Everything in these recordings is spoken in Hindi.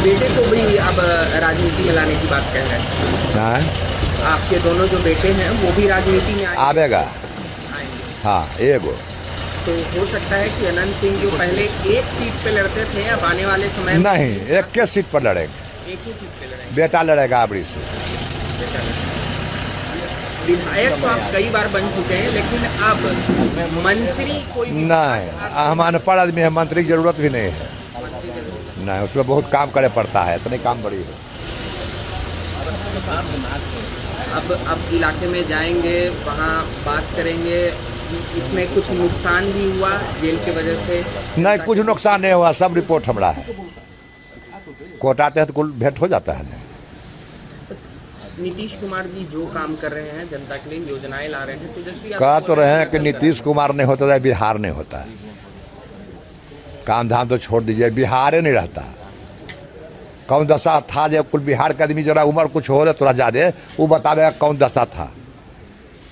बेटे को भी अब राजनीति में लाने की बात कह रहे हैं। हाँ आपके दोनों जो बेटे हैं वो भी राजनीति में आवेगा। आएंगे। हाँ एगो तो हो सकता है कि अनंत सिंह जो पहले एक सीट पे लड़ते थे अब आने वाले समय में नहीं, एक के सीट पर लड़ेंगे। एक ही सीट पे लड़ेंगे। बेटा लड़ेगा आबरी से। विधायक तो आप कई बार बन चुके हैं, लेकिन अब मंत्री कोई नहीं, हम अनपढ़ आदमी है, मंत्री की जरूरत भी नहीं है। नहीं, उसमें बहुत काम करे पड़ता है, इतने काम बड़ी है। अब इलाके में जाएंगे, वहाँ बात करेंगे कि इसमें कुछ नुकसान भी हुआ जेल की वजह से? नहीं, कुछ नुकसान नहीं हुआ, सब रिपोर्ट हमारा है। कोर्ट आते हैं तो कुल भेंट हो जाता है। नीतीश कुमार जी जो काम कर रहे हैं, जनता के लिए योजनाएं ला रहे हैं, तेजस्वी कह तो रहे हैं कि नीतीश कुमार नहीं होता है, बिहार नहीं होता है। काम धाम तो छोड़ दीजिए, बिहार ही नहीं रहता। कौन दशा था जब कुल बिहार का आदमी जरा उम्र कुछ हो रहा थोड़ा ज़्यादा, वो बतावेगा कौन दशा था।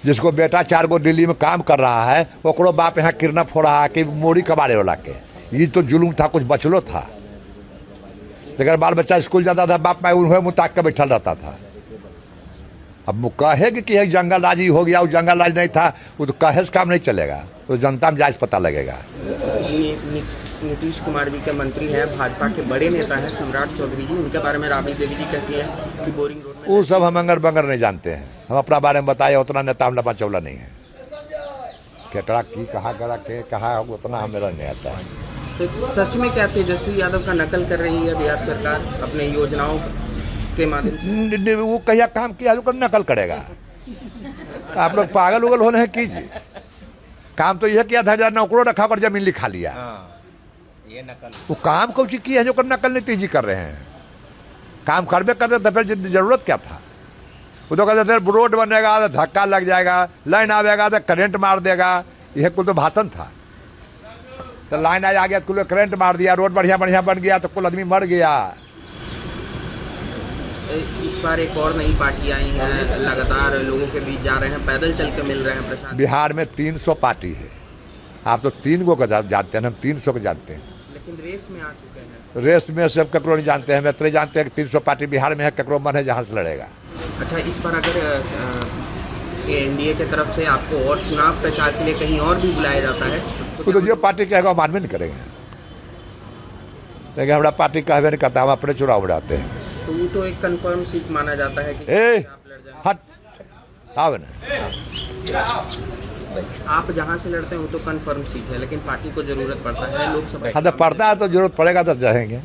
जिसको बेटा 4 गो दिल्ली में काम कर रहा है, ओकरो बाप यहाँ किडनैप हो रहा है कि मोरी कबाड़े वाला के। ये तो जुलूम था, कुछ बचलो था। अगर बाल बच्चा स्कूल जाता था, बाप माँ उन्हें मुताक के बैठल रहता था। अब वो कहेगी कि जंगल राज ही हो गया, वो जंगल राज नहीं था, वो तो कहे से काम नहीं चलेगा, तो जनता में जायज पता लगेगा। नीतीश कुमार जी के मंत्री हैं, भाजपा के बड़े नेता हैं सम्राट चौधरी जी, उनके बारे में राबड़ी देवी जी कहती है कि बोरिंग रोड में। वो सब हम अंगर बंगर नहीं जानते हैं। हम अपना बारे में बताए, उतना नेता हम लपा चौला नहीं है। केकड़ा की कहा करा के कहा, उतना हमें नहीं आता है। तो सच में क्या तेजस्वी यादव का नकल कर रही है बिहार सरकार अपने योजनाओं के माध्यम से? वो कहिया काम किया जो नकल करेगा? आप लोग पागल उगल होने हैं कीजिए। काम तो यह किया था, जरा नौकरों रखा कर जमीन लिखा लिया। ये नकल वो काम कौन सी किया जो कर नकल नीतीश जी कर रहे हैं? काम करबे करते तो फिर जरूरत क्या था? वो तो कहते थे रोड बनेगा तो धक्का लग जाएगा, लाइन आवेगा तो करंट मार देगा। यह कुल तो भाषण था। तो लाइन आ गया तो कुल करंट मार दिया, रोड बढ़िया बढ़िया बन गया तो कुल आदमी मर गया। इस बार एक और नई पार्टी आई है, लगातार लोगों के बीच जा रहे हैं, पैदल चल के मिल रहे हैं प्रशासन। बिहार में 300 पार्टी है। आप तो 3 गो का जानते हैं, हम 300 को जानते हैं। लेकिन रेस में आ चुके हैं। रेस में सब ककरो नहीं जानते हैं, हम इतने जानते हैं कि 300 पार्टी बिहार में है, ककरो मन है जहाँ से लड़ेगा। अच्छा, इस बार अगर एनडीए की तरफ से आपको और चुनाव प्रचार के लिए कहीं और भी बुलाया जाता है तो जो पार्टी कहेगा मानवे नहीं करेंगे। लेकिन हमारा पार्टी कहवे नहीं करता, हम अपने चुनाव में जाते हैं। तो वो तो एक कंफर्म सीट माना जाता है कि आप लड़ जाएंगे। हट आवे ना, आप जहाँ से लड़ते हैं वो तो कंफर्म सीट है, लेकिन पार्टी को जरूरत पड़ता है लोकसभा। हाँ तो पड़ता है तो जरूरत पड़ेगा तो जाएंगे।